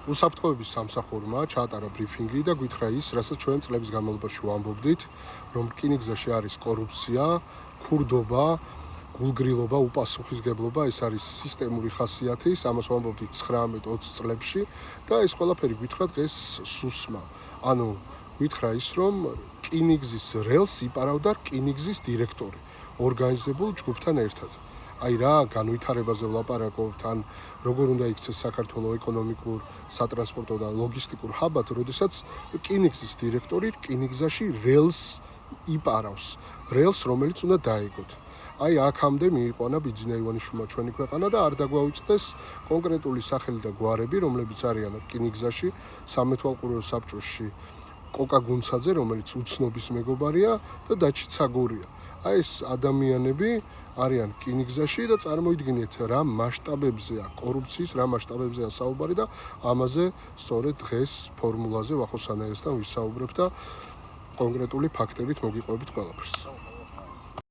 უსაფრთხოების სამსახურმა ჩაატარა ბრიფინგი და გვითხრა ის, რასაც ჩვენ წლების განმავლობაში ვამბობდით, რომ რკინიგზაში არის კორუფცია, ქურდობა, გულგრილობა, უპასუხისგებლობა, ეს არის სისტემური ხასიათის, ამას ვამბობდით 19-20 წლებში და ეს ყველაფერი გვითხრა დღეს სუსმა. ანუ გვითხრა ის, რომ რკინიგზის რელს იპარავდა რკინიგზის დირექტორი ორგანიზებულ ჯგუფთან ერთად. აი რა განვითარებაზე ვლაპარაკობთ, ან როგორ უნდა იქცეს საქართველოს ეკონომიკურ, სატრანსპორტო და ლოგისტიკურ ჰაბად, როდესაც რკინიგზის დირექტორი რკინიგზაში რელს იპარავს, რელს, რომელიც უნდა დაეგოთ. აი აქამდე მიიყვანა ბიძინა ივანიშვილმა ჩვენი ქვეყანა და არ დაგვაუწყდეს კონკრეტული სახელი და გვარები, რომლებიც არიან რკინიგზაში, სამეთვალყურეო საბჭოში კოკა გუნცაძე, რომელიც უცნობის მეგობარია და დაჩი ცაგორია. აი ეს ადამიანები არიან რკინიგზაში და წარმოიდგინეთ რა მასშტაბებზეა კორუფციის, რა მასშტაბებზეა საუბარი და ამაზე სწორედ დღეს ფორმულაზე ვახოს ანაესთან ვისაუბრებ და კონკრეტული ფაქტებით მოგიყვებით ყველაფერს.